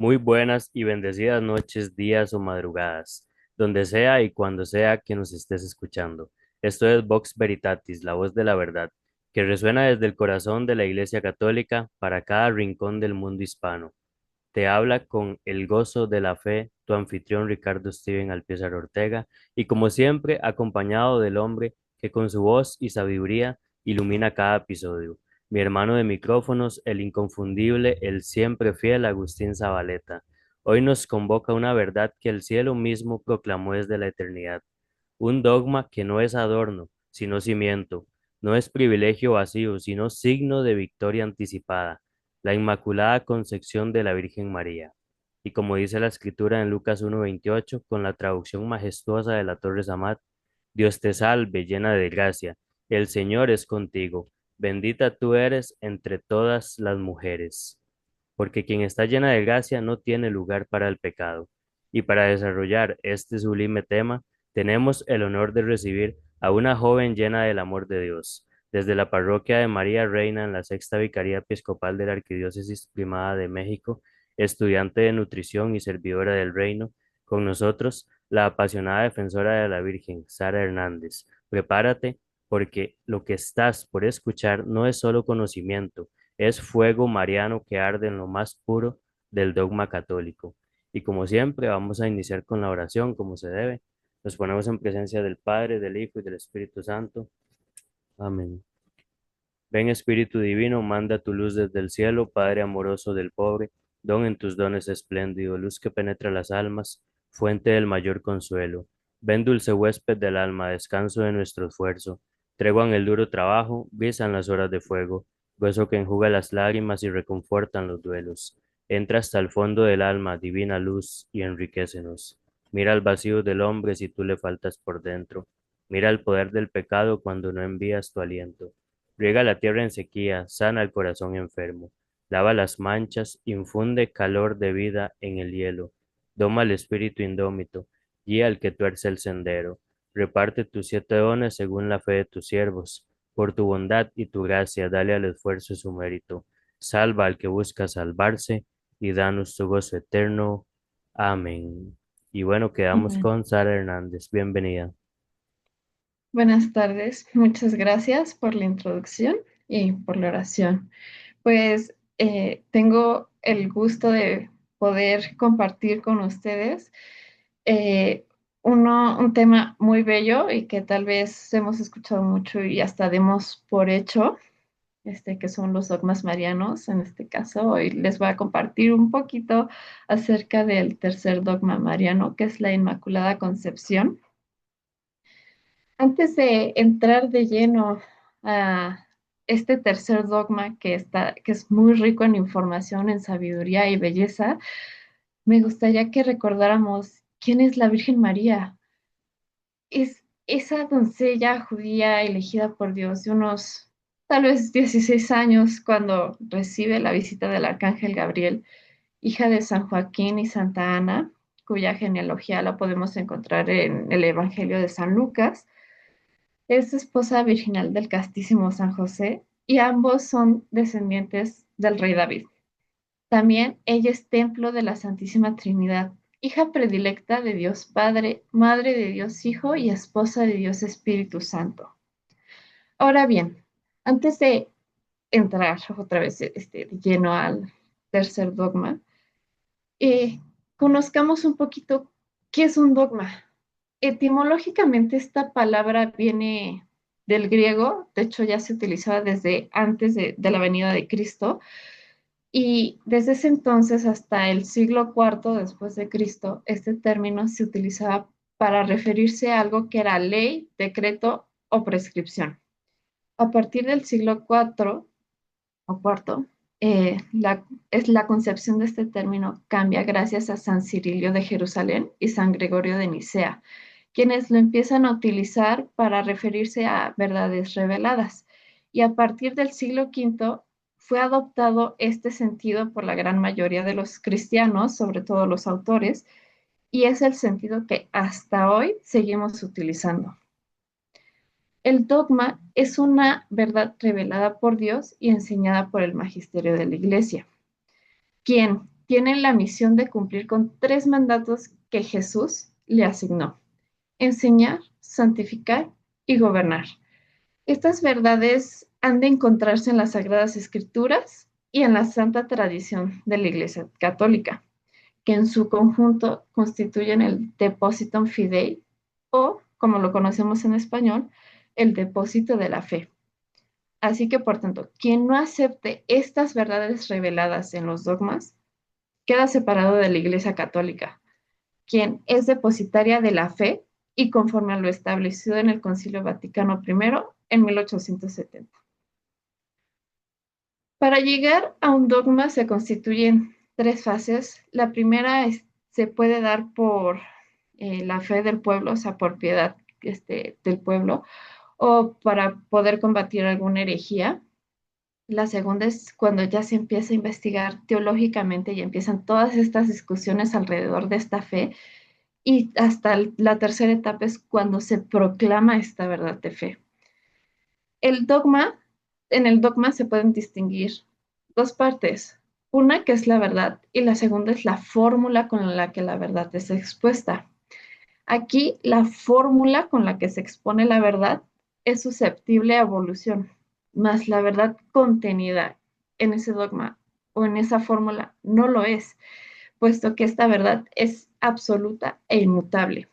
Muy buenas y bendecidas noches, días o madrugadas, donde sea y cuando sea que nos estés escuchando. Esto es Vox Veritatis, la voz de la verdad, que resuena desde el corazón de la Iglesia Católica para cada rincón del mundo hispano. Te habla con el gozo de la fe tu anfitrión Ricardo Steven Alpizar Ortega y como siempre acompañado del hombre que con su voz y sabiduría ilumina cada episodio. Mi hermano de micrófonos, el inconfundible, el siempre fiel Agustín Zabaleta. Hoy nos convoca una verdad que el cielo mismo proclamó desde la eternidad. Un dogma que no es adorno, sino cimiento. No es privilegio vacío, sino signo de victoria anticipada, la Inmaculada Concepción de la Virgen María. Y como dice la Escritura en Lucas 1:28, con la traducción majestuosa de la Torre Samat, Dios te salve, llena de gracia, el Señor es contigo, bendita tú eres entre todas las mujeres, porque quien está llena de gracia no tiene lugar para el pecado. Y para desarrollar este sublime tema, tenemos el honor de recibir a una joven llena del amor de Dios, desde la parroquia de María Reina en la Sexta Vicaría Episcopal de la Arquidiócesis Primada de México, estudiante de nutrición y servidora del reino, con nosotros la apasionada defensora de la Virgen, Sara Hernández. Prepárate porque lo que estás por escuchar no es solo conocimiento, es fuego mariano que arde en lo más puro del dogma católico. Y como siempre, vamos a iniciar con la oración como se debe. Nos ponemos en presencia del Padre, del Hijo y del Espíritu Santo. Amén. Ven Espíritu Divino, manda tu luz desde el cielo, Padre amoroso del pobre, don en tus dones espléndido, luz que penetra las almas, fuente del mayor consuelo. Ven dulce huésped del alma, descanso de nuestro esfuerzo, tregua en el duro trabajo, brisa en las horas de fuego, gozo que enjuga las lágrimas y reconfortan los duelos. Entra hasta el fondo del alma, divina luz, y enriquecenos. Mira el vacío del hombre si tú le faltas por dentro. Mira el poder del pecado cuando no envías tu aliento. Riega la tierra en sequía, sana el corazón enfermo, lava las manchas, infunde calor de vida en el hielo, doma el espíritu indómito, guía al que tuerce el sendero, reparte tus 7 dones según la fe de tus siervos, por tu bondad y tu gracia, dale al esfuerzo su mérito, salva al que busca salvarse, y danos tu gozo eterno. Amén. Y bueno, quedamos Amén. con Sara Hernández. Bienvenida. Buenas tardes, muchas gracias por la introducción y por la oración. Pues tengo el gusto de poder compartir con ustedes eh, un tema muy bello y que tal vez hemos escuchado mucho y hasta demos por hecho, que son los dogmas marianos. En este caso, hoy les voy a compartir un poquito acerca del tercer dogma mariano, que es la Inmaculada Concepción. Antes de entrar de lleno a este tercer dogma que es muy rico en información, en sabiduría y belleza, me gustaría que recordáramos quién es la Virgen María. Es esa doncella judía elegida por Dios de unos tal vez 16 años cuando recibe la visita del arcángel Gabriel, hija de San Joaquín y Santa Ana, cuya genealogía la podemos encontrar en el Evangelio de San Lucas. Es esposa virginal del castísimo San José y ambos son descendientes del rey David. También ella es templo de la Santísima Trinidad, hija predilecta de Dios Padre, madre de Dios Hijo y esposa de Dios Espíritu Santo. Ahora bien, antes de entrar otra vez de lleno al tercer dogma, eh, conozcamos un poquito qué es un dogma. Etimológicamente, esta palabra viene del griego, de hecho ya se utilizaba desde antes de la venida de Cristo, y desde ese entonces hasta el siglo IV después de Cristo, este término se utilizaba para referirse a algo que era ley, decreto o prescripción. A partir del siglo IV o cuarto, la concepción de este término cambia gracias a San Cirilio de Jerusalén y San Gregorio de Nicea, quienes lo empiezan a utilizar para referirse a verdades reveladas. Y a partir del siglo V fue adoptado este sentido por la gran mayoría de los cristianos, sobre todo los autores, y es el sentido que hasta hoy seguimos utilizando. El dogma es una verdad revelada por Dios y enseñada por el magisterio de la Iglesia, quien tienen la misión de cumplir con tres mandatos que Jesús le asignó: enseñar, santificar y gobernar. Estas verdades han de encontrarse en las Sagradas Escrituras y en la santa tradición de la Iglesia Católica, que en su conjunto constituyen el Depositum Fidei, o, como lo conocemos en español, el depósito de la fe. Así que, por tanto, quien no acepte estas verdades reveladas en los dogmas queda separado de la Iglesia Católica, quien es depositaria de la fe y conforme a lo establecido en el Concilio Vaticano I en 1870. Para llegar a un dogma se constituyen tres fases. La primera se puede dar por la fe del pueblo, o sea, por piedad del pueblo, o para poder combatir alguna herejía. La segunda es cuando ya se empieza a investigar teológicamente y empiezan todas estas discusiones alrededor de esta fe. Y hasta la tercera etapa es cuando se proclama esta verdad de fe. El dogma, en el dogma se pueden distinguir dos partes. Una que es la verdad y la segunda es la fórmula con la que la verdad es expuesta. Aquí la fórmula con la que se expone la verdad es susceptible a evolución, mas la verdad contenida en ese dogma o en esa fórmula no lo es, puesto que esta verdad es absoluta e inmutable.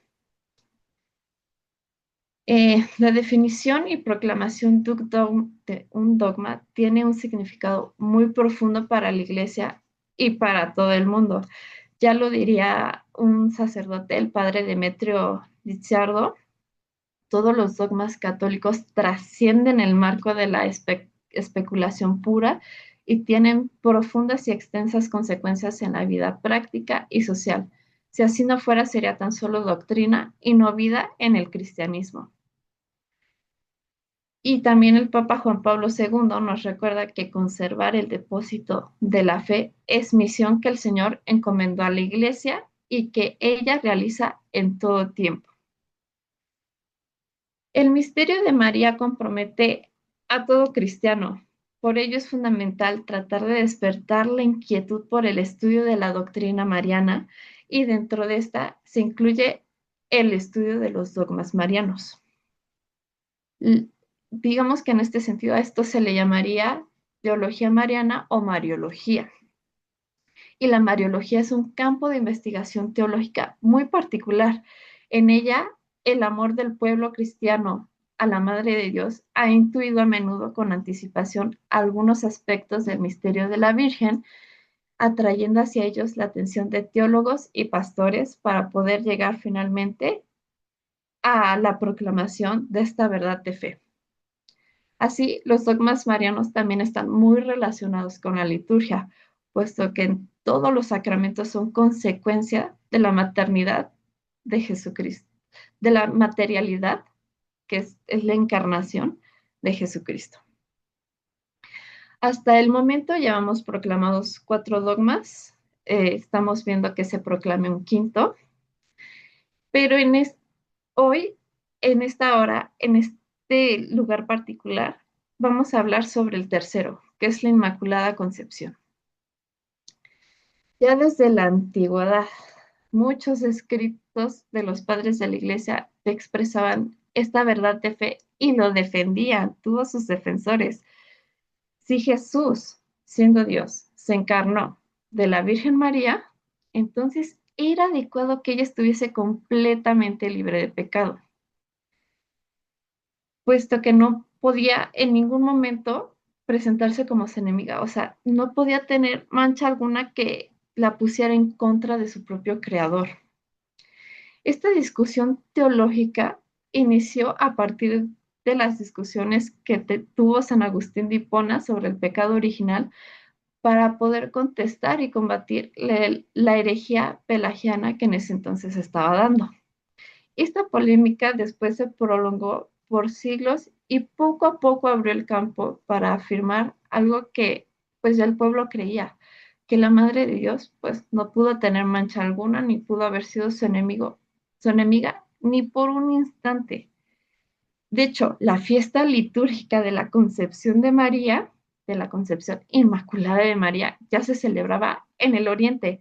La definición y proclamación de un dogma tiene un significado muy profundo para la Iglesia y para todo el mundo. Ya lo diría un sacerdote, el padre Demetrio Lizardo: todos los dogmas católicos trascienden el marco de la especulación pura y tienen profundas y extensas consecuencias en la vida práctica y social. Si así no fuera, sería tan solo doctrina y no vida en el cristianismo. Y también el Papa Juan Pablo II nos recuerda que conservar el depósito de la fe es misión que el Señor encomendó a la Iglesia y que ella realiza en todo tiempo. El misterio de María compromete a todo cristiano. Por ello es fundamental tratar de despertar la inquietud por el estudio de la doctrina mariana, y dentro de esta se incluye el estudio de los dogmas marianos. Digamos que en este sentido a esto se le llamaría teología mariana o mariología. Y la mariología es un campo de investigación teológica muy particular. En ella, el amor del pueblo cristiano a la Madre de Dios ha intuido a menudo con anticipación algunos aspectos del misterio de la Virgen, atrayendo hacia ellos la atención de teólogos y pastores para poder llegar finalmente a la proclamación de esta verdad de fe. Así, los dogmas marianos también están muy relacionados con la liturgia, puesto que en todos los sacramentos son consecuencia de la maternidad de Jesucristo, de la materialidad, que es la encarnación de Jesucristo. Hasta el momento llevamos proclamados 4 dogmas. Estamos viendo que se proclame un quinto, pero hoy, en esta hora, en este lugar particular, vamos a hablar sobre el tercero, que es la Inmaculada Concepción. Ya desde la antigüedad, muchos escritos de los padres de la Iglesia expresaban esta verdad de fe y lo defendían, tuvo sus defensores. Si Jesús, siendo Dios, se encarnó de la Virgen María, entonces era adecuado que ella estuviese completamente libre de pecado, puesto que no podía en ningún momento presentarse como su enemiga, o sea, no podía tener mancha alguna que la pusiera en contra de su propio creador. Esta discusión teológica inició a partir de las discusiones que tuvo San Agustín de Hipona sobre el pecado original, para poder contestar y combatir la herejía pelagiana que en ese entonces estaba dando. Esta polémica después se prolongó por siglos y poco a poco abrió el campo para afirmar algo que pues ya el pueblo creía: que la Madre de Dios pues no pudo tener mancha alguna, ni pudo haber sido su enemigo, su enemiga, ni por un instante. De hecho, la fiesta litúrgica de la Concepción Inmaculada de María, ya se celebraba en el Oriente,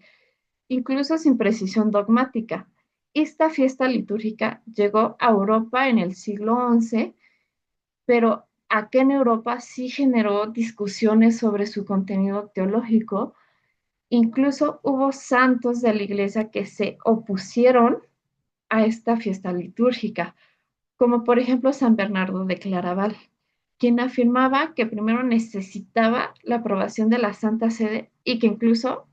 incluso sin precisión dogmática. Esta fiesta litúrgica llegó a Europa en el siglo XI, pero acá en Europa sí generó discusiones sobre su contenido teológico. Incluso hubo santos de la iglesia que se opusieron a esta fiesta litúrgica, como por ejemplo San Bernardo de Claraval, quien afirmaba que primero necesitaba la aprobación de la Santa Sede y que incluso,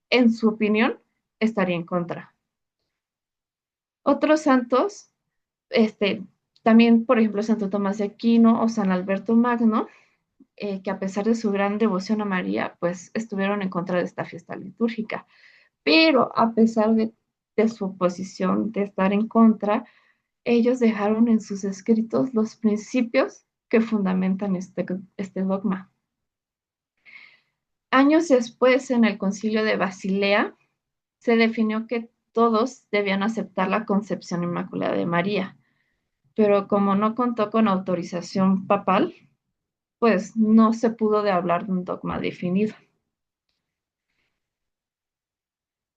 en su opinión, estaría en contra. Otros santos, este, también por ejemplo Santo Tomás de Aquino o San Alberto Magno, que a pesar de su gran devoción a María, pues estuvieron en contra de esta fiesta litúrgica. Pero a pesar de su oposición, de estar en contra, ellos dejaron en sus escritos los principios que fundamentan este dogma. Años después, en el Concilio de Basilea, se definió que todos debían aceptar la concepción inmaculada de María, pero como no contó con autorización papal, pues no se pudo de hablar de un dogma definido.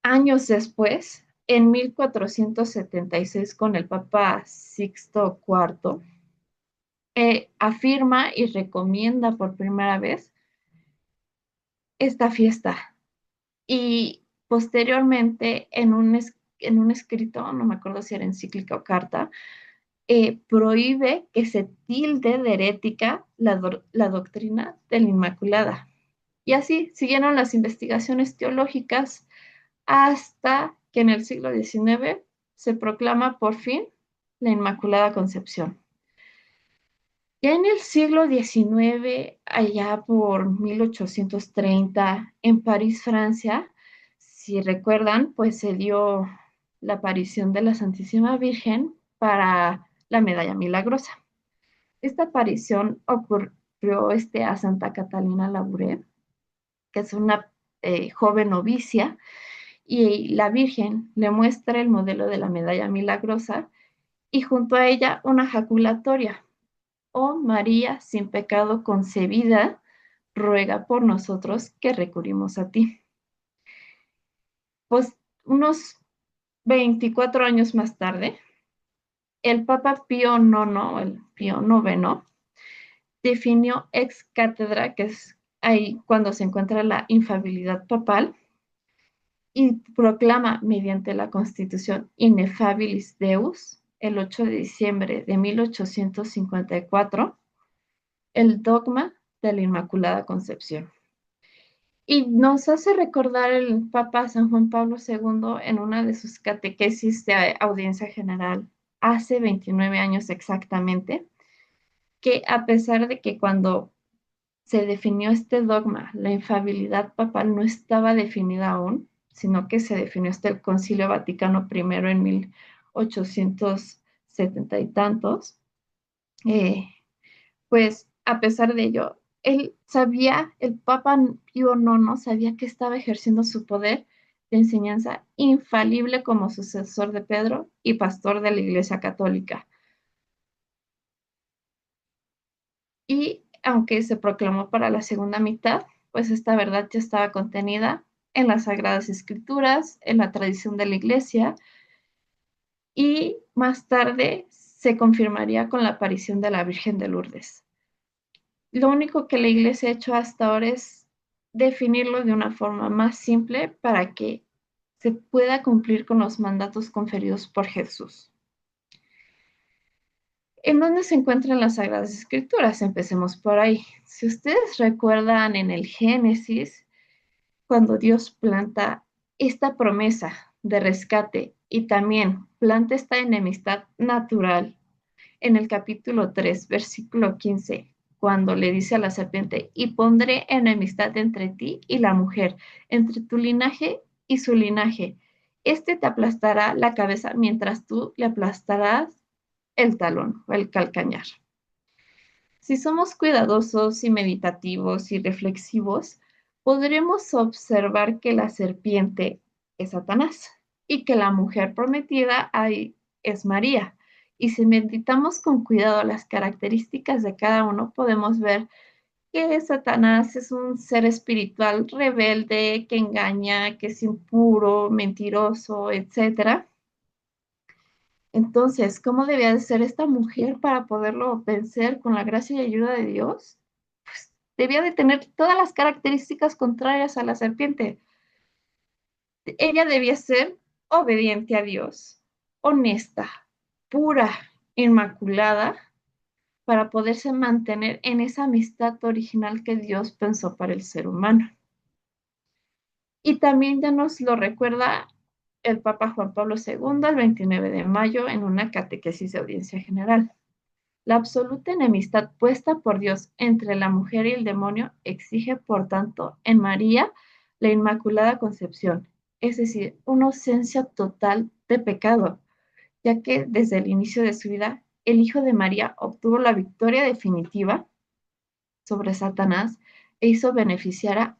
Años después, en 1476, con el Papa Sixto IV, afirma y recomienda por primera vez esta fiesta. Y posteriormente, en un escrito, no me acuerdo si era encíclica o carta, prohíbe que se tilde de herética la doctrina de la Inmaculada. Y así siguieron las investigaciones teológicas hasta que en el siglo XIX se proclama por fin la Inmaculada Concepción. Ya en el siglo XIX, allá por 1830, en París, Francia, si recuerdan, pues se dio la aparición de la Santísima Virgen para la medalla milagrosa. Esta aparición ocurrió a Santa Catalina Labouré, que es una joven novicia, y la Virgen le muestra el modelo de la medalla milagrosa y junto a ella una jaculatoria. Oh María, sin pecado concebida, ruega por nosotros que recurrimos a ti. Pues unos 24 años más tarde, el Papa Pío IX, el Pío IX, definió ex cátedra, que es ahí cuando se encuentra la infalibilidad papal, y proclama mediante la Constitución Ineffabilis Deus, el 8 de diciembre de 1854, el dogma de la Inmaculada Concepción. Y nos hace recordar el Papa San Juan Pablo II en una de sus catequesis de audiencia general hace 29 años exactamente, que a pesar de que cuando se definió este dogma, la infalibilidad papal no estaba definida aún, sino que se definió hasta el Concilio Vaticano I en 1870 y tantos, pues a pesar de ello, él sabía, el Papa Pío IX sabía que estaba ejerciendo su poder de enseñanza infalible como sucesor de Pedro y pastor de la Iglesia Católica. Y aunque se proclamó para la segunda mitad, pues esta verdad ya estaba contenida en las Sagradas Escrituras, en la tradición de la Iglesia, y más tarde se confirmaría con la aparición de la Virgen de Lourdes. Lo único que la Iglesia ha hecho hasta ahora es definirlo de una forma más simple para que se pueda cumplir con los mandatos conferidos por Jesús. ¿En dónde se encuentran las Sagradas Escrituras? Empecemos por ahí. Si ustedes recuerdan en el Génesis, cuando Dios planta esta promesa de rescate y también planta esta enemistad natural en el capítulo 3, versículo 15, cuando le dice a la serpiente, y pondré enemistad entre ti y la mujer, entre tu linaje y su linaje. Este te aplastará la cabeza mientras tú le aplastarás el talón o el calcañar. Si somos cuidadosos y meditativos y reflexivos, podremos observar que la serpiente es Satanás y que la mujer prometida ahí es María. Y si meditamos con cuidado las características de cada uno, podemos ver que Satanás es un ser espiritual rebelde, que engaña, que es impuro, mentiroso, etcétera. Entonces, ¿cómo debía de ser esta mujer para poderlo vencer con la gracia y ayuda de Dios? Pues debía de tener todas las características contrarias a la serpiente. Ella debía ser obediente a Dios, honesta, pura, inmaculada, para poderse mantener en esa amistad original que Dios pensó para el ser humano. Y también ya nos lo recuerda el Papa Juan Pablo II el 29 de mayo en una catequesis de audiencia general. La absoluta enemistad puesta por Dios entre la mujer y el demonio exige, por tanto, en María la Inmaculada Concepción, es decir, una ausencia total de pecado, ya que desde el inicio de su vida el Hijo de María obtuvo la victoria definitiva sobre Satanás e hizo beneficiaria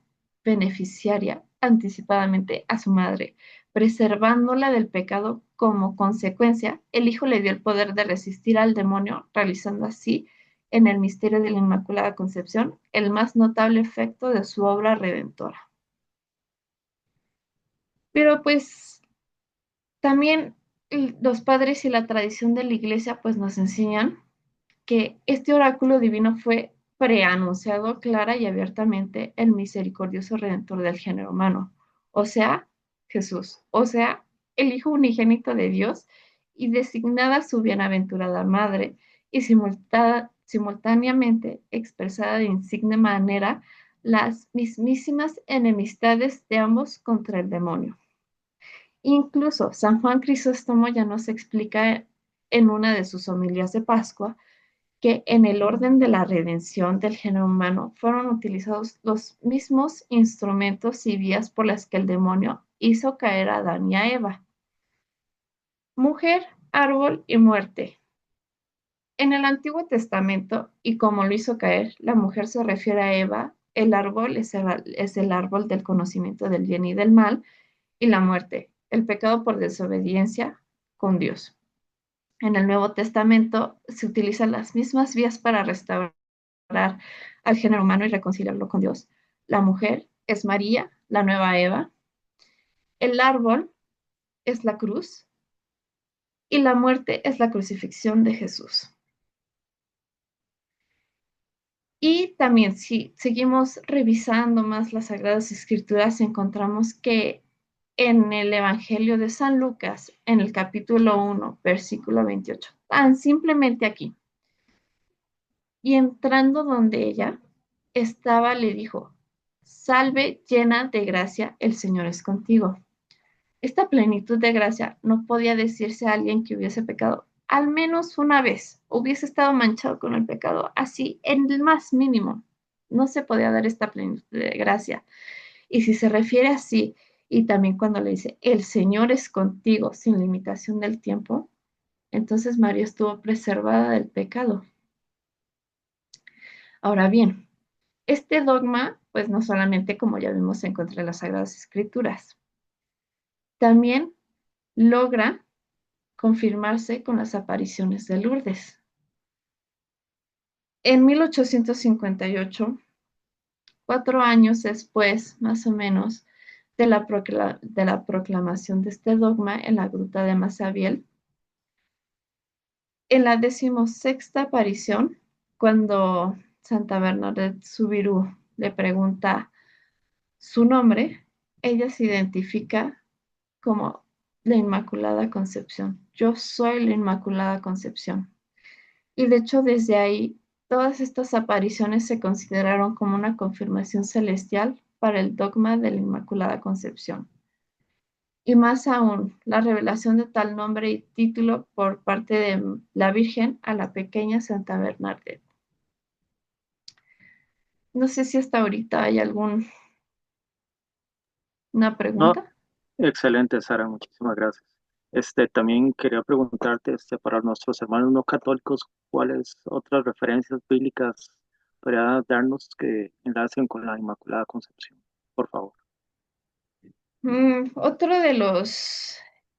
anticipadamente a su madre, preservándola del pecado. Como consecuencia, el Hijo le dio el poder de resistir al demonio, realizando así, en el misterio de la Inmaculada Concepción, el más notable efecto de su obra redentora. Pero pues también los padres y la tradición de la iglesia pues nos enseñan que este oráculo divino fue preanunciado clara y abiertamente el misericordioso redentor del género humano, o sea, Jesús, o sea, el Hijo unigénito de Dios y designada su bienaventurada madre y simultáneamente expresada de insigne manera las mismísimas enemistades de ambos contra el demonio. Incluso San Juan Crisóstomo ya nos explica en una de sus homilías de Pascua que en el orden de la redención del género humano fueron utilizados los mismos instrumentos y vías por las que el demonio hizo caer a Adán y a Eva. Mujer, árbol y muerte. En el Antiguo Testamento, y como lo hizo caer, la mujer se refiere a Eva, el árbol es el árbol del conocimiento del bien y del mal, y la muerte, el pecado por desobediencia con Dios. En el Nuevo Testamento se utilizan las mismas vías para restaurar al género humano y reconciliarlo con Dios. La mujer es María, la nueva Eva. El árbol es la cruz y la muerte es la crucifixión de Jesús. Y también si seguimos revisando más las Sagradas Escrituras, encontramos que en el Evangelio de San Lucas, en el capítulo 1, versículo 28, tan simplemente aquí, y entrando donde ella estaba, le dijo, salve llena de gracia, el Señor es contigo. Esta plenitud de gracia no podía decirse a alguien que hubiese pecado al menos una vez, hubiese estado manchado con el pecado, así en el más mínimo. No se podía dar esta plenitud de gracia. Y si se refiere así, y también cuando le dice, el Señor es contigo sin limitación del tiempo, entonces María estuvo preservada del pecado. Ahora bien, este dogma, pues no solamente, como ya vimos, se encuentra en las Sagradas Escrituras, también logra confirmarse con las apariciones de Lourdes. En 1858, 4 años después, más o menos, de la proclamación de este dogma en la gruta de Masabiel, en la 16ª aparición, cuando Santa Bernadette Soubirous le pregunta su nombre, ella se identifica como la Inmaculada Concepción. Yo soy la Inmaculada Concepción. Y de hecho, desde ahí, todas estas apariciones se consideraron como una confirmación celestial para el dogma de la Inmaculada Concepción. Y más aún, la revelación de tal nombre y título por parte de la Virgen a la pequeña Santa Bernadette. No sé si hasta ahorita hay alguna No, pregunta. excelente, Sara, muchísimas gracias. También quería preguntarte, para nuestros hermanos no católicos, ¿cuáles otras referencias bíblicas podría darnos que enlacen con la Inmaculada Concepción? Por favor. Otro de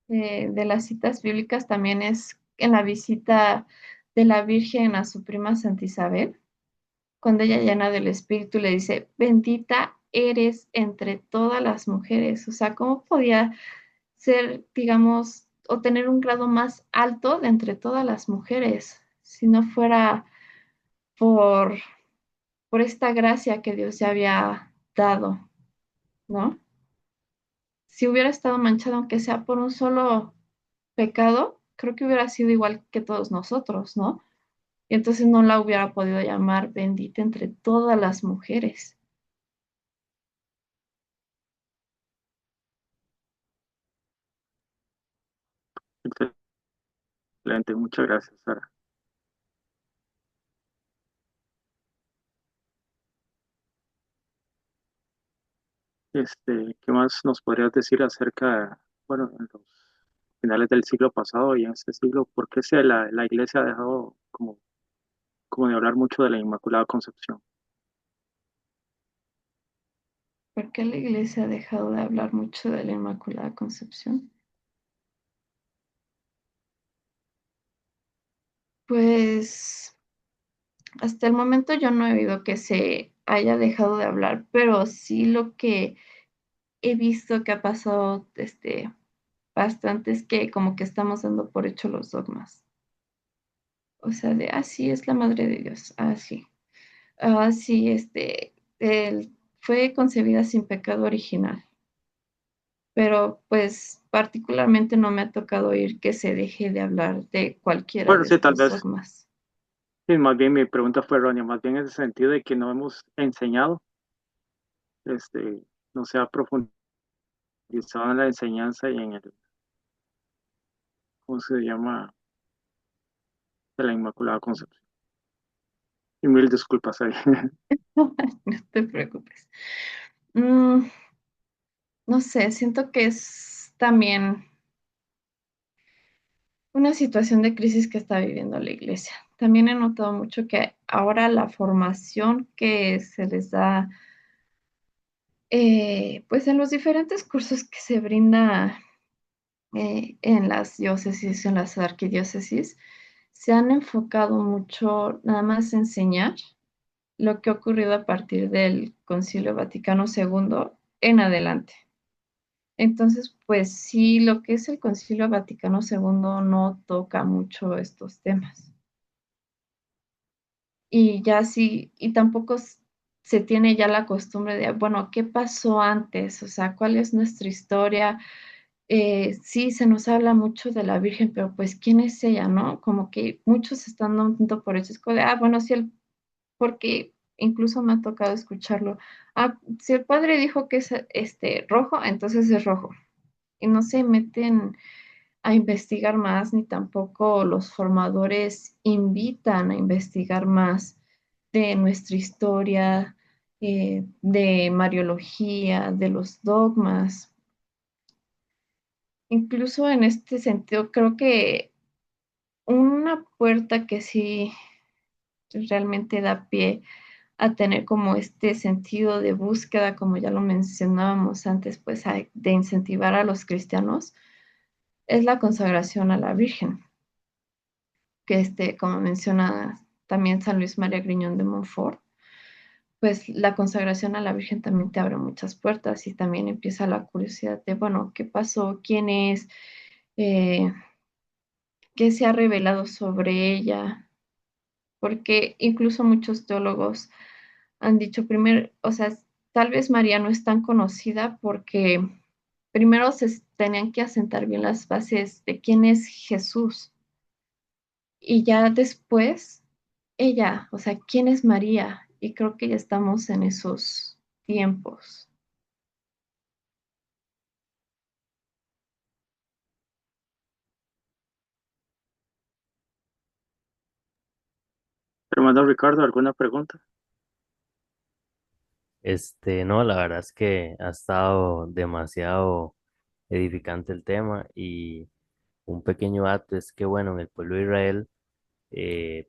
de las citas bíblicas también es en la visita de la Virgen a su prima Santa Isabel, cuando ella llena del Espíritu le dice, bendita eres entre todas las mujeres. O sea, ¿cómo podía ser, digamos, o tener un grado más alto de entre todas las mujeres si no fuera por, por esta gracia que Dios ya había dado, ¿no? Si hubiera estado manchado, aunque sea por un solo pecado, creo que hubiera sido igual que todos nosotros, ¿no? Y entonces no la hubiera podido llamar bendita entre todas las mujeres. Excelente, muchas gracias, Sara. ¿Qué más nos podrías decir acerca, bueno, en los finales del siglo pasado y en este siglo, por qué la iglesia ha dejado como de hablar mucho de la Inmaculada Concepción? ¿Por qué la iglesia ha dejado de hablar mucho de la Inmaculada Concepción? Pues hasta el momento yo no he oído que se haya dejado de hablar, pero sí lo que he visto que ha pasado bastante es que como que estamos dando por hecho los dogmas. O sea, de, sí, es la madre de Dios, sí. Sí, fue concebida sin pecado original, pero pues particularmente no me ha tocado oír que se deje de hablar de cualquiera Bueno, de sí, tal estos vez, dogmas. sí, más bien mi pregunta fue errónea, más bien en el sentido de que no hemos enseñado, no se ha profundizado en la enseñanza y en ¿cómo se llama? De la Inmaculada Concepción. Y mil disculpas ahí. No te preocupes. Mm, no sé, siento que es también una situación de crisis que está viviendo la iglesia. También he notado mucho que ahora la formación que se les da, pues en los diferentes cursos que se brinda en las diócesis, en las arquidiócesis, se han enfocado mucho nada más a enseñar lo que ha ocurrido a partir del Concilio Vaticano II en adelante. Entonces, pues sí, lo que es el Concilio Vaticano II no toca mucho estos temas. Y ya sí, y tampoco se tiene ya la costumbre de, bueno, ¿qué pasó antes? O sea, ¿cuál es nuestra historia? Sí, se nos habla mucho de la Virgen, pero pues, ¿quién es ella, no? Como que muchos están dando por hecho, es como de, bueno, sí, porque incluso me ha tocado escucharlo. Si el padre dijo que es rojo, entonces es rojo. Y no se meten a investigar más, ni tampoco los formadores invitan a investigar más de nuestra historia, de Mariología, de los dogmas. Incluso en este sentido, creo que una puerta que sí realmente da pie a tener como este sentido de búsqueda, como ya lo mencionábamos antes, pues de incentivar a los cristianos, es la consagración a la Virgen, que como menciona también San Luis María Griñón de Montfort, pues la consagración a la Virgen también te abre muchas puertas y también empieza la curiosidad de, bueno, ¿qué pasó? ¿Quién es? Eh, ¿Qué se ha revelado sobre ella? Porque incluso muchos teólogos han dicho primero, o sea, tal vez María no es tan conocida porque primero se tenían que asentar bien las bases de quién es Jesús y ya después ella, o sea, quién es María y creo que ya estamos en esos tiempos. Hermano Ricardo, ¿alguna pregunta? No, la verdad es que ha estado demasiado edificante el tema y un pequeño dato es que, bueno, en el pueblo de Israel,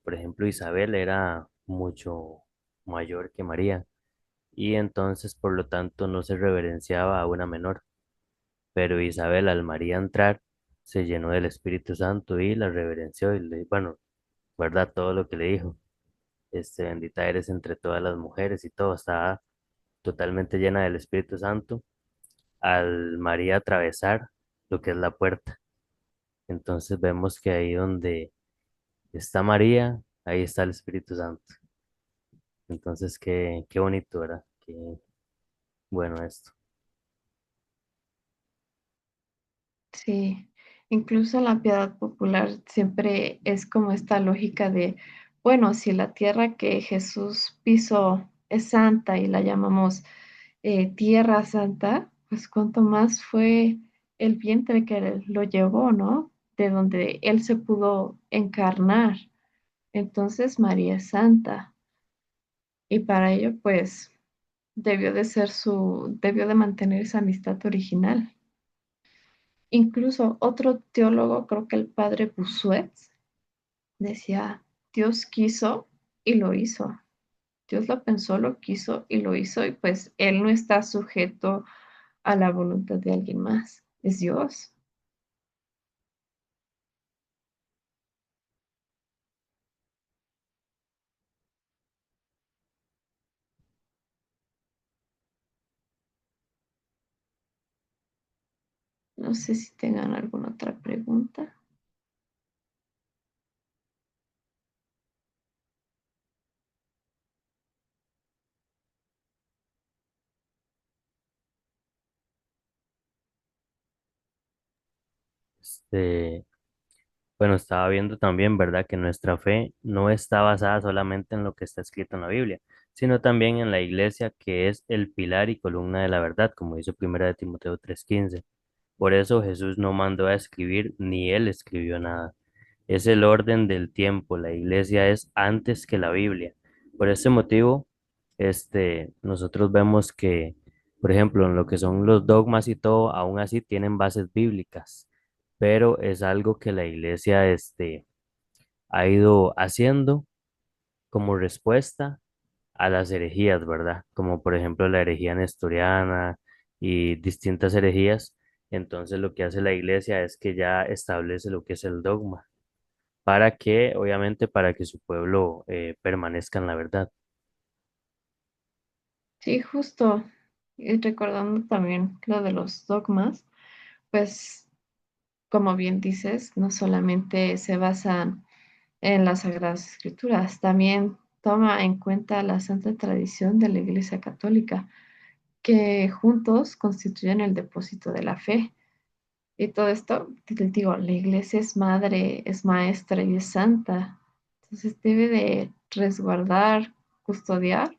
por ejemplo, Isabel era mucho mayor que María y entonces, por lo tanto, no se reverenciaba a una menor, pero Isabel al María entrar se llenó del Espíritu Santo y la reverenció y le, bueno, ¿verdad? Todo lo que le dijo. bendita eres entre todas las mujeres y todo, estaba totalmente llena del Espíritu Santo al María atravesar lo que es la puerta. Entonces vemos que ahí donde está María, ahí está el Espíritu Santo. Entonces, qué bonito, ¿verdad? Qué bueno esto. Sí, incluso la piedad popular siempre es como esta lógica de, bueno, si la tierra que Jesús pisó es santa y la llamamos tierra santa, pues cuánto más fue el vientre que lo llevó, ¿no? De donde él se pudo encarnar. Entonces María es santa y para ello, pues, debió de mantener esa amistad original. Incluso otro teólogo, creo que el padre Busuet, decía, Dios quiso y lo hizo. Dios lo pensó, lo quiso y lo hizo, y pues Él no está sujeto a la voluntad de alguien más. Es Dios. No sé si tengan alguna otra pregunta. Este, bueno, estaba viendo también, ¿verdad? Que nuestra fe no está basada solamente en lo que está escrito en la Biblia, sino también en la iglesia, que es el pilar y columna de la verdad, como dice Primera de Timoteo 3:15. Por eso Jesús no mandó a escribir, ni él escribió nada. Es el orden del tiempo. La iglesia es antes que la Biblia. Por ese motivo, nosotros vemos que, por ejemplo, en lo que son los dogmas y todo, aún así tienen bases bíblicas, pero es algo que la iglesia, ha ido haciendo como respuesta a las herejías, ¿verdad? Como por ejemplo la herejía nestoriana y distintas herejías. Entonces lo que hace la iglesia es que ya establece lo que es el dogma, para que, obviamente, para que su pueblo permanezca en la verdad. Sí, justo. Y recordando también lo de los dogmas, pues como bien dices, no solamente se basan en las Sagradas Escrituras, también toma en cuenta la santa tradición de la Iglesia Católica, que juntos constituyen el depósito de la fe. Y todo esto, te digo, la Iglesia es madre, es maestra y es santa. Entonces debe de resguardar, custodiar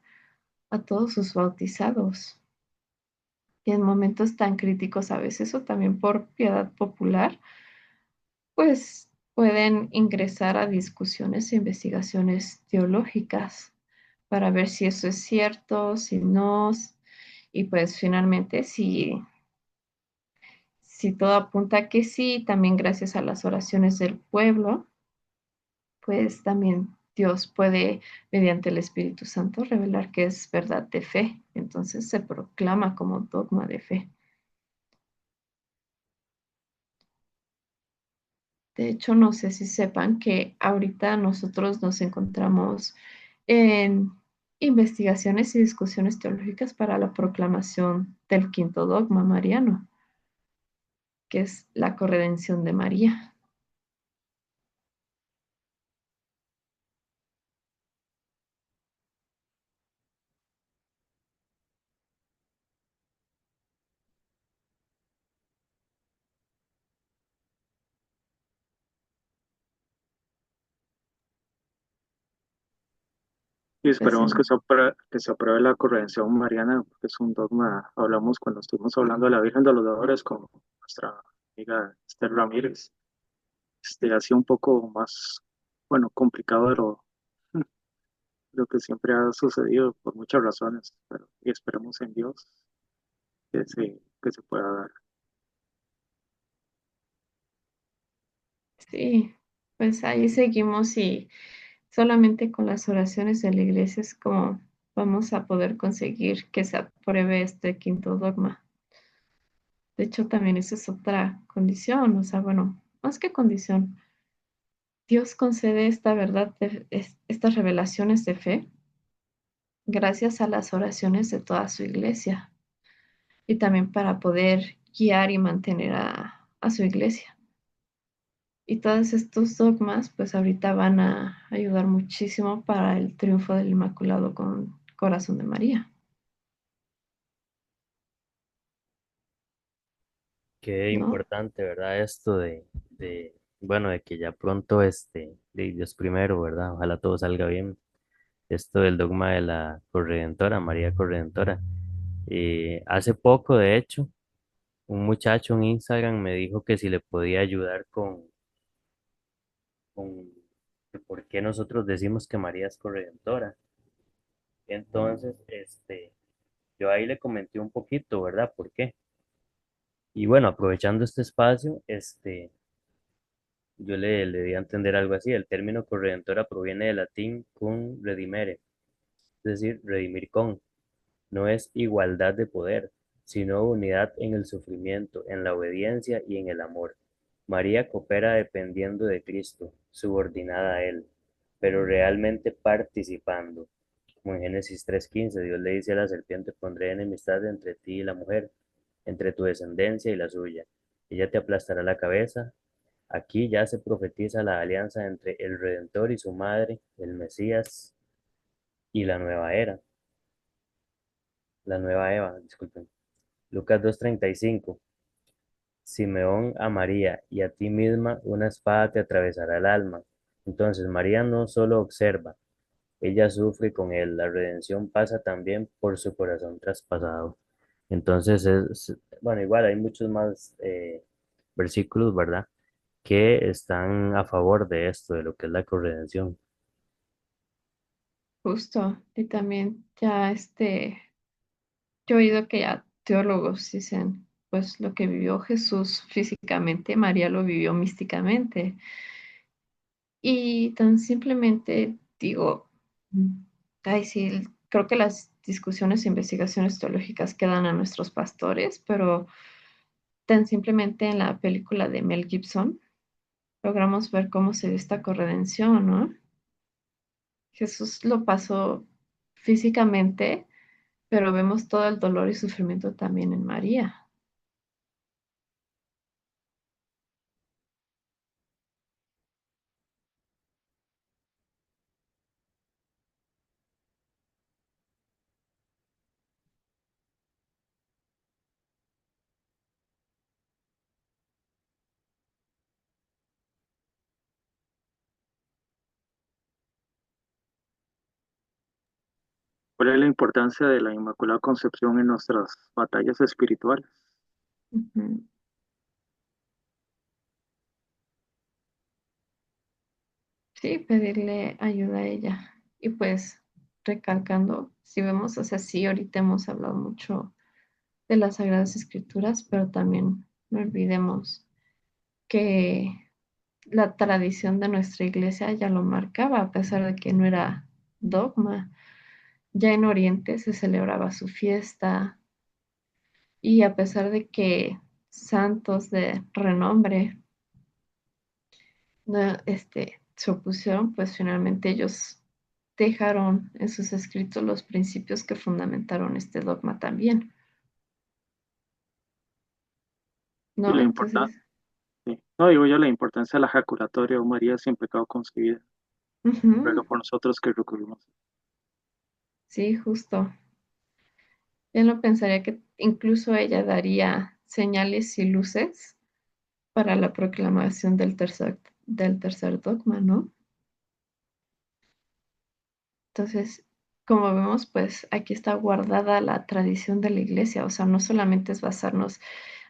a todos sus bautizados. Y en momentos tan críticos a veces, o también por piedad popular, pues pueden ingresar a discusiones e investigaciones teológicas para ver si eso es cierto, si no, y pues finalmente si todo apunta a que sí, también gracias a las oraciones del pueblo, pues también Dios puede, mediante el Espíritu Santo, revelar que es verdad de fe. Entonces se proclama como dogma de fe. De hecho, no sé si sepan que ahorita nosotros nos encontramos en investigaciones y discusiones teológicas para la proclamación del quinto dogma mariano, que es la corredención de María. Y Pues, esperemos que se apruebe la corrección mariana, porque es un dogma. Hablamos cuando estuvimos hablando de la Virgen de los Dolores con nuestra amiga Esther Ramírez. Ha sido un poco más, bueno, complicado de lo que siempre ha sucedido por muchas razones, pero y esperemos en Dios que se pueda dar. sí, pues ahí seguimos y solamente con las oraciones de la iglesia es como vamos a poder conseguir que se apruebe este quinto dogma. De hecho, también esa es otra condición, o sea, bueno, más que condición, Dios concede esta verdad, estas revelaciones de fe, gracias a las oraciones de toda su iglesia y también para poder guiar y mantener a su iglesia. Y todos estos dogmas, pues ahorita van a ayudar muchísimo para el triunfo del Inmaculado Corazón de María, Qué ¿no? importante, ¿verdad? Esto bueno, de que ya pronto, de Dios primero, ¿verdad? Ojalá todo salga bien. Esto del dogma de la corredentora, María Corredentora. Hace poco, de hecho, un muchacho en Instagram me dijo que si le podía ayudar con que por qué nosotros decimos que María es corredentora. Entonces, yo ahí le comenté un poquito, ¿verdad? ¿Por qué? Y bueno, aprovechando este espacio, yo le di a entender algo así. El término corredentora proviene del latín cum redimere, es decir, redimir con. No es igualdad de poder, sino unidad en el sufrimiento, en la obediencia y en el amor. María coopera dependiendo de Cristo, subordinada a Él, pero realmente participando. Como en Génesis 3:15, Dios le dice a la serpiente, pondré enemistad entre ti y la mujer, entre tu descendencia y la suya. Ella te aplastará la cabeza. Aquí ya se profetiza la alianza entre el Redentor y su madre, el Mesías y la nueva Eva, disculpen. Lucas 2:35. Simeón a María, y a ti misma una espada te atravesará el alma. Entonces María no solo observa, ella sufre con él. La redención pasa también por su corazón traspasado. Entonces, bueno, igual hay muchos más versículos, ¿verdad? Que están a favor de esto, de lo que es la corredención. Justo. Y también ya yo he oído que ya teólogos dicen, pues lo que vivió Jesús físicamente, María lo vivió místicamente. Y tan simplemente digo, mm, ay, sí, creo que las discusiones e investigaciones teológicas quedan a nuestros pastores, pero tan simplemente en la película de Mel Gibson logramos ver cómo se dio esta corredención, ¿no? Jesús lo pasó físicamente, pero vemos todo el dolor y sufrimiento también en María. ¿Cuál es la importancia de la Inmaculada Concepción en nuestras batallas espirituales? Ujú. Sí, pedirle ayuda a ella. Y pues recalcando, si vemos, o sea, sí, ahorita hemos hablado mucho de las Sagradas Escrituras, pero también no olvidemos que la tradición de nuestra iglesia ya lo marcaba, a pesar de que no era dogma. Ya en Oriente se celebraba su fiesta y a pesar de que santos de renombre no, se opusieron, pues finalmente ellos dejaron en sus escritos los principios que fundamentaron este dogma también, Y ¿no? la Entonces, importancia, no digo yo la importancia de la jaculatoria, oh María, sin pecado concebida, ruega ujú, por nosotros que recurrimos. sí, justo. Yo no pensaría que incluso ella daría señales y luces para la proclamación del tercer dogma, ¿no? Entonces, como vemos, pues aquí está guardada la tradición de la iglesia, o sea, no solamente es basarnos,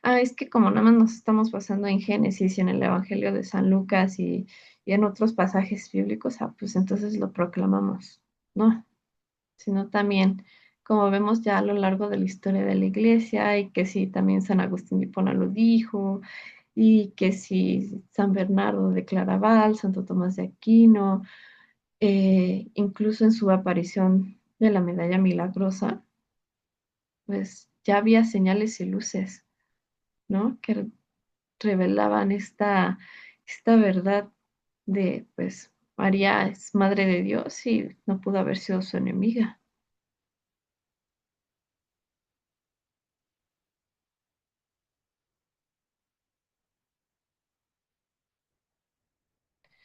es que como nada más nos estamos basando en Génesis y en el Evangelio de San Lucas y en otros pasajes bíblicos, pues entonces lo proclamamos, ¿no? Sino también, como vemos ya a lo largo de la historia de la iglesia, y que sí, también San Agustín de Hipona lo dijo, y que sí, San Bernardo de Claraval, Santo Tomás de Aquino, incluso en su aparición de la medalla milagrosa, pues ya había señales y luces, ¿no? Que revelaban esta verdad de, pues, María es madre de Dios y no pudo haber sido su enemiga.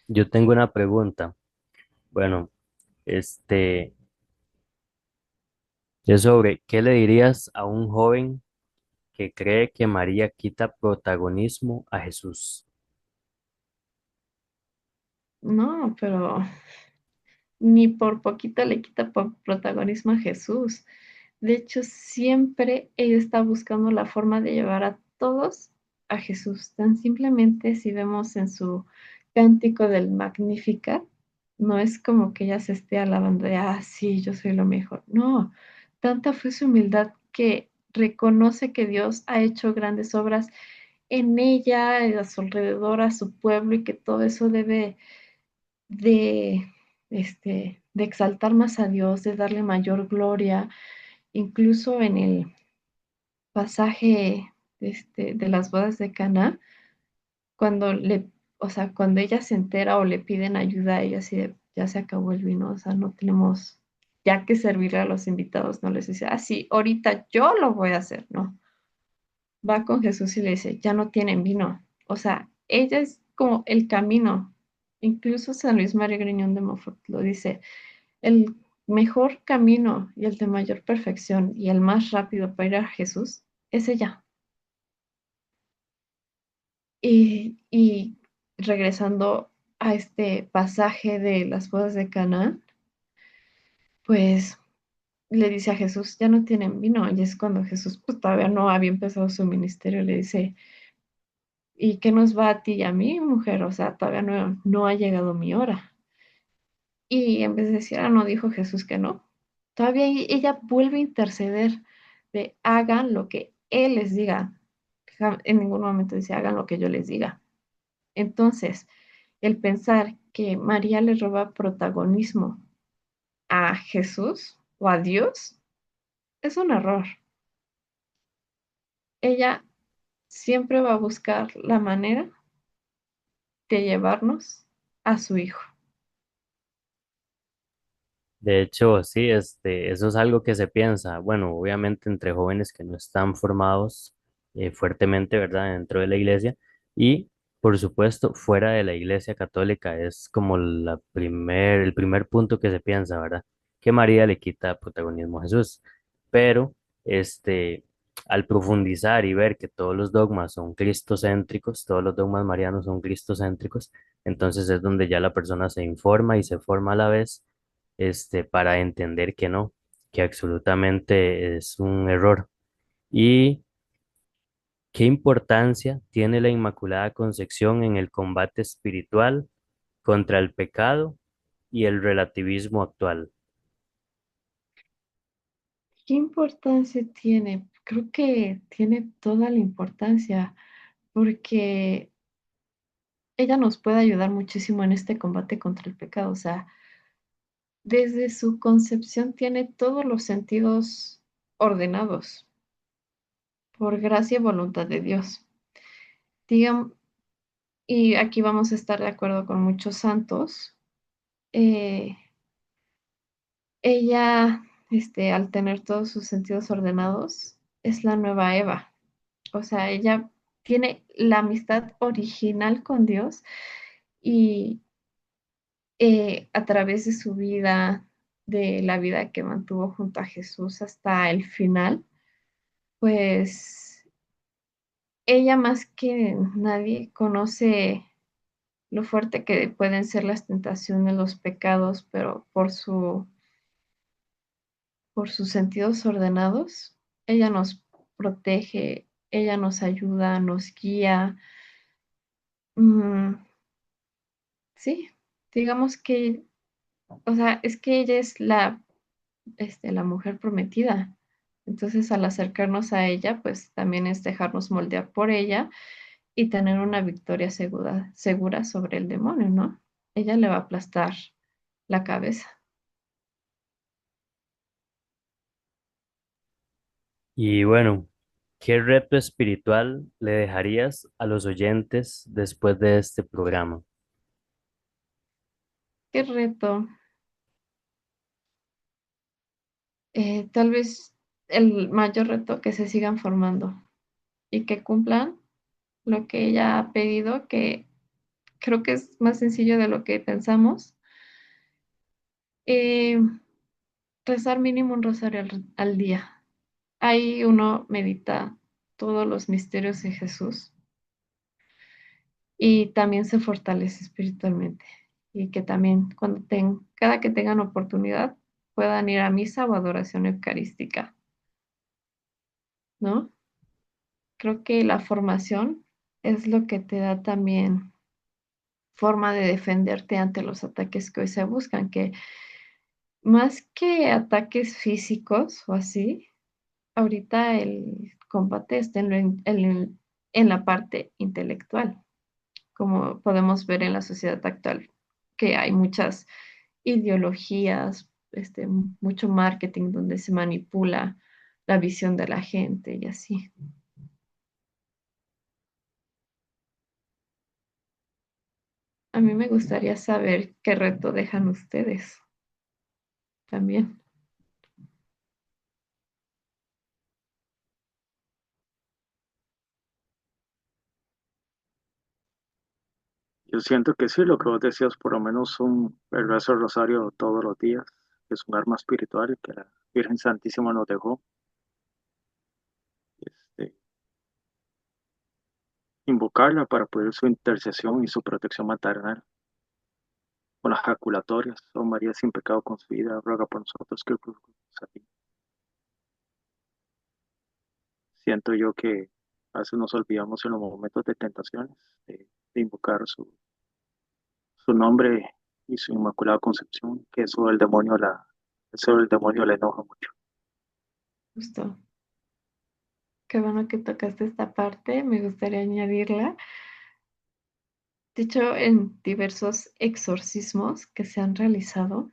Yo tengo una pregunta. Bueno, este, es sobre, ¿qué le dirías a un joven que cree que María quita protagonismo a Jesús? No, pero ni por poquito le quita protagonismo a Jesús. De hecho, siempre ella está buscando la forma de llevar a todos a Jesús. Tan simplemente si vemos en su cántico del Magnificat, no es como que ella se esté alabando de, ah, sí, yo soy lo mejor. No, tanta fue su humildad que reconoce que Dios ha hecho grandes obras en ella, a su alrededor, a su pueblo y que todo eso debe de, de exaltar más a Dios, de darle mayor gloria, incluso en el pasaje de las bodas de Caná, cuando o sea, cuando ella se entera o le piden ayuda a ella, así de, ya se acabó el vino, o sea, no tenemos ya que servirle a los invitados, no les dice, ah, sí, ahorita yo lo voy a hacer, no, va con Jesús y le dice, ya no tienen vino, o sea, ella es como el camino, incluso San Luis María Griñón de Montfort lo dice, el mejor camino y el de mayor perfección y el más rápido para ir a Jesús es ella. Y regresando a este pasaje de las bodas de Canaán, pues le dice a Jesús, ya no tienen vino. Y es cuando Jesús pues, todavía no había empezado su ministerio. Le dice, ¿y qué nos va a ti y a mí, mujer? O sea, todavía no ha llegado mi hora. Y en vez de decir, ah, no, dijo Jesús que no. Todavía ella vuelve a interceder de hagan lo que Él les diga. En ningún momento dice, hagan lo que yo les diga. Entonces, el pensar que María le roba protagonismo a Jesús o a Dios es un error. Ella siempre va a buscar la manera de llevarnos a su Hijo. De hecho, sí, eso es algo que se piensa, bueno, obviamente entre jóvenes que no están formados fuertemente, ¿verdad?, dentro de la iglesia y, por supuesto, fuera de la iglesia católica es como el primer punto que se piensa, ¿verdad?, que María le quita protagonismo a Jesús, pero, este, al profundizar y ver que todos los dogmas son cristocéntricos, todos los dogmas marianos son cristocéntricos, entonces es donde ya la persona se informa y se forma a la vez para entender que no, que absolutamente es un error. ¿Y qué importancia tiene la Inmaculada Concepción en el combate espiritual contra el pecado y el relativismo actual? ¿Qué importancia tiene? Creo que tiene toda la importancia porque ella nos puede ayudar muchísimo en este combate contra el pecado. O sea, desde su concepción tiene todos los sentidos ordenados por gracia y voluntad de Dios. Digan, y aquí vamos a estar de acuerdo con muchos santos. eh, Ella, al tener todos sus sentidos ordenados, es la nueva Eva. O sea, ella tiene la amistad original con Dios y a través de su vida, de la vida que mantuvo junto a Jesús hasta el final, pues ella más que nadie conoce lo fuerte que pueden ser las tentaciones, los pecados, pero por sus sentidos ordenados, ella nos protege, ella nos ayuda, nos guía. Mm, sí, digamos que, o sea, es que ella es la mujer prometida. Entonces, al acercarnos a ella, pues también es dejarnos moldear por ella y tener una victoria segura sobre el demonio, ¿no? Ella le va a aplastar la cabeza. Y bueno, ¿qué reto espiritual le dejarías a los oyentes después de este programa? qué reto. Tal vez el mayor reto que se sigan formando y que cumplan lo que ella ha pedido, que creo que es más sencillo de lo que pensamos. Eh, Rezar mínimo un rosario al día. Ahí uno medita todos los misterios de Jesús y también se fortalece espiritualmente. Y que también cada que tengan oportunidad puedan ir a misa o adoración eucarística, ¿no? Creo que la formación es lo que te da también forma de defenderte ante los ataques que hoy se buscan, que más que ataques físicos o así, ahorita el combate está en la parte intelectual, como podemos ver en la sociedad actual, que hay muchas ideologías, mucho marketing donde se manipula la visión de la gente y así. A mí me gustaría saber qué reto dejan ustedes también. Yo siento que sí, lo que vos decías, por lo menos el rezo del rosario todos los días, es un arma espiritual que la Virgen Santísima nos dejó. Este, Invocarla para pedir su intercesión y su protección maternal. Con las jaculatorias, oh María sin pecado concebida, ruega por nosotros que siento yo que a veces nos olvidamos en los momentos de tentaciones de invocar su nombre y su inmaculada concepción, que eso el demonio le enoja mucho. Justo. Qué bueno que tocaste esta parte, me gustaría añadirla. De hecho, en diversos exorcismos que se han realizado,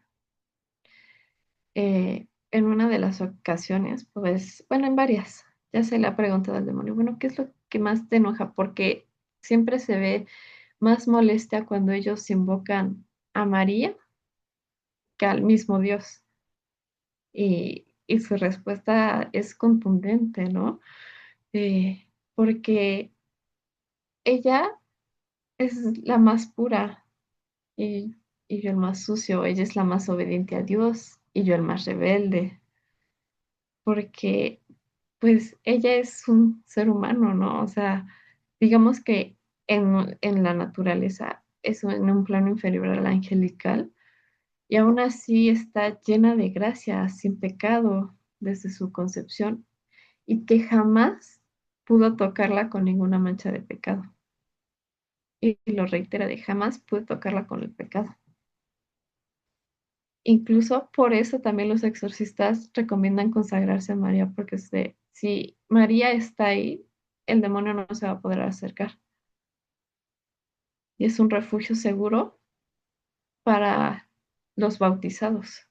en una de las ocasiones, pues, bueno, en varias, ya se le ha preguntado al demonio, bueno, ¿qué es lo que más te enoja? Porque siempre se ve más molestia cuando ellos invocan a María que al mismo Dios. Y su respuesta es contundente, ¿no? Porque ella es la más pura y, y yo el más sucio, ella es la más obediente a Dios y yo el más rebelde, porque pues ella es un ser humano, ¿no? O sea, digamos que en la naturaleza es en un plano inferior al angelical y aún así está llena de gracia, sin pecado desde su concepción y que jamás pudo tocarla con ninguna mancha de pecado. Y lo reitera de jamás pude tocarla con el pecado. Incluso por eso también los exorcistas recomiendan consagrarse a María, porque si María está ahí, el demonio no se va a poder acercar. Y es un refugio seguro para los bautizados.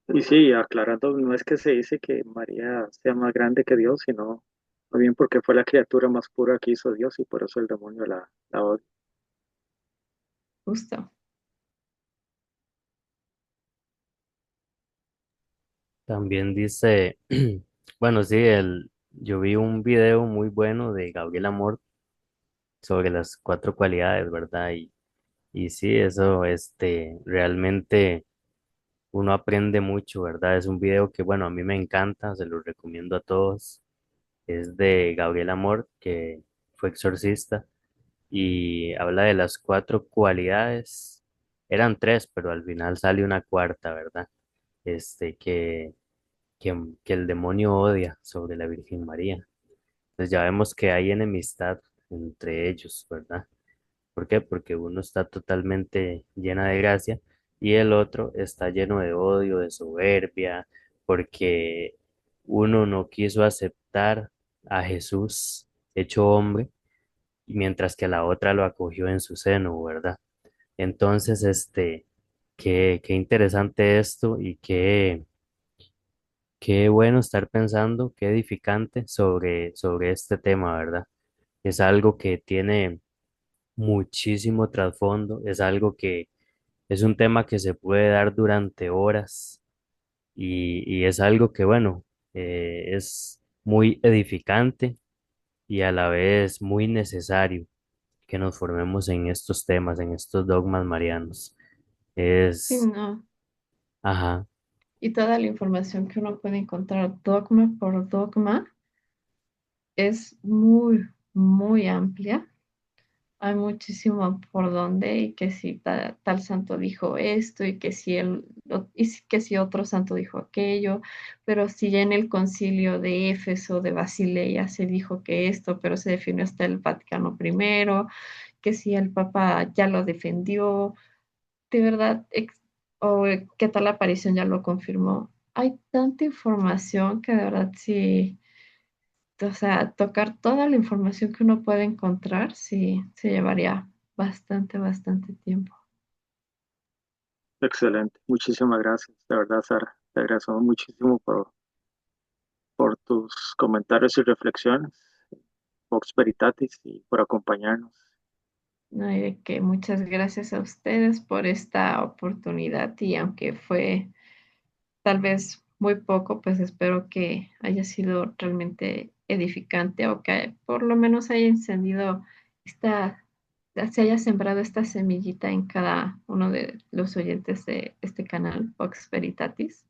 Y sí, aclarando, no es que se dice que María sea más grande que Dios, sino más bien porque fue la criatura más pura que hizo Dios y por eso el demonio la odia. Justo. También dice, bueno, sí, yo vi un video muy bueno de Gabriel Amor sobre las cuatro cualidades, ¿verdad? Y sí, eso, realmente uno aprende mucho, ¿verdad? Es un video que, bueno, a mí me encanta, se lo recomiendo a todos. Es de Gabriel Amor, que fue exorcista, y habla de las cuatro cualidades. Eran tres, pero al final sale una cuarta, ¿verdad? Este, que, que el demonio odia sobre la Virgen María. Entonces ya vemos que hay enemistad entre ellos, ¿verdad? ¿Por qué? Porque uno está totalmente llena de gracia y el otro está lleno de odio, de soberbia, porque uno no quiso aceptar a Jesús hecho hombre, y mientras que la otra lo acogió en su seno, ¿verdad? Entonces, qué interesante esto y Qué bueno estar pensando, qué edificante sobre este tema, ¿verdad? Es algo que tiene muchísimo trasfondo, es algo que es un tema que se puede dar durante horas y es algo que, bueno, es muy edificante y a la vez muy necesario que nos formemos en estos temas, en estos dogmas marianos. Sí, Es, no. ajá, Y toda la información que uno puede encontrar dogma por dogma es muy, muy amplia. Hay muchísimo por donde y que si tal santo dijo esto y que si que si otro santo dijo aquello, pero si ya en el concilio de Éfeso, de Basilea, se dijo que esto, pero se definió hasta el Vaticano primero, que si el Papa ya lo defendió, de verdad, o qué tal aparición ya lo confirmó. Hay tanta información que de verdad sí, o sea, tocar toda la información que uno puede encontrar, sí, se llevaría bastante, bastante tiempo. Excelente. Muchísimas gracias. De verdad, Sara, te agradecemos muchísimo por tus comentarios y reflexiones, Vox Veritatis, y por acompañarnos. No hay de qué. Muchas gracias a ustedes por esta oportunidad y aunque fue tal vez muy poco, pues espero que haya sido realmente edificante o que por lo menos haya encendido esta, se haya sembrado esta semillita en cada uno de los oyentes de este canal, Vox Veritatis,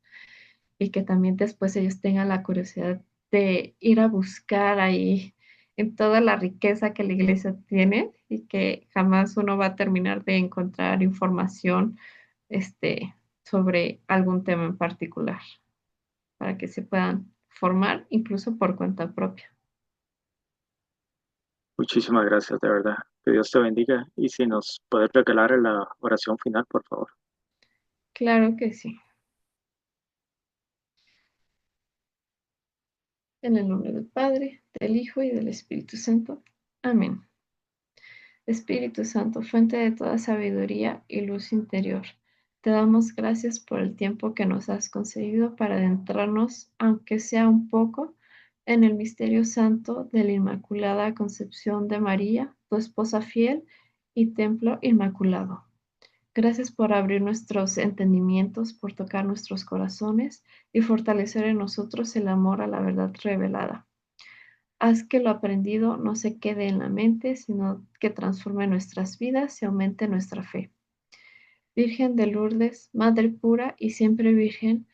y que también después ellos tengan la curiosidad de ir a buscar ahí en toda la riqueza que la iglesia tiene y que jamás uno va a terminar de encontrar información sobre algún tema en particular para que se puedan formar incluso por cuenta propia. Muchísimas gracias, de verdad. Que Dios te bendiga. Y si nos puedes regalar la oración final, por favor. Claro que sí. En el nombre del Padre, del Hijo y del Espíritu Santo. Amén. Espíritu Santo, fuente de toda sabiduría y luz interior, te damos gracias por el tiempo que nos has concedido para adentrarnos, aunque sea un poco, en el misterio santo de la Inmaculada Concepción de María, tu esposa fiel y templo inmaculado. Gracias por abrir nuestros entendimientos, por tocar nuestros corazones y fortalecer en nosotros el amor a la verdad revelada. Haz que lo aprendido no se quede en la mente, sino que transforme nuestras vidas y aumente nuestra fe. Virgen de Lourdes, Madre pura y siempre Virgen,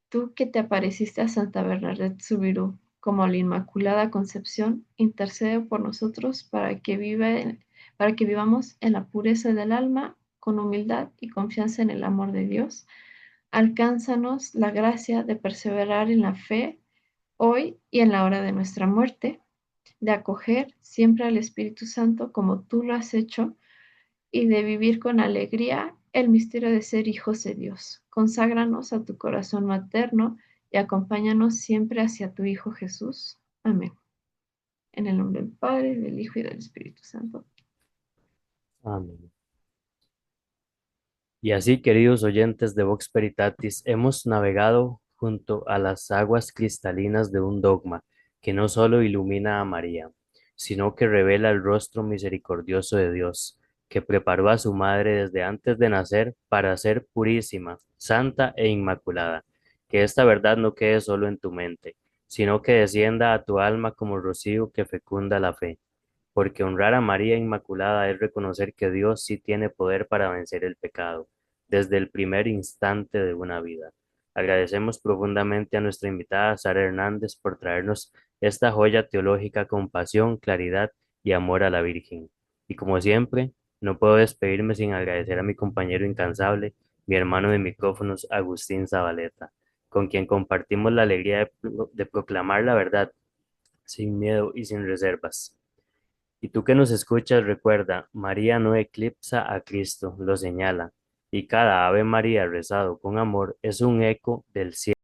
tú que te apareciste a Santa Bernadette Soubirous como la Inmaculada Concepción, intercede por nosotros para que vivamos en la pureza del alma, con humildad y confianza en el amor de Dios. Alcánzanos la gracia de perseverar en la fe hoy y en la hora de nuestra muerte, de acoger siempre al Espíritu Santo como tú lo has hecho y de vivir con alegría el misterio de ser hijos de Dios. Conságranos a tu corazón materno y acompáñanos siempre hacia tu Hijo Jesús. Amén. En el nombre del Padre, del Hijo y del Espíritu Santo. amén. Y así, queridos oyentes de Vox Veritatis, hemos navegado junto a las aguas cristalinas de un dogma que no solo ilumina a María, sino que revela el rostro misericordioso de Dios, que preparó a su madre desde antes de nacer para ser purísima, santa e inmaculada. Que esta verdad no quede solo en tu mente, sino que descienda a tu alma como rocío que fecunda la fe, porque honrar a María Inmaculada es reconocer que Dios sí tiene poder para vencer el pecado, desde el primer instante de una vida. Agradecemos profundamente a nuestra invitada Sara Hernández por traernos esta joya teológica con pasión, claridad y amor a la Virgen. Y como siempre, no puedo despedirme sin agradecer a mi compañero incansable, mi hermano de micrófonos, Agustín Zabaleta, con quien compartimos la alegría de proclamar la verdad, sin miedo y sin reservas. Y tú que nos escuchas, recuerda, María no eclipsa a Cristo, lo señala, y cada Ave María rezado con amor es un eco del cielo.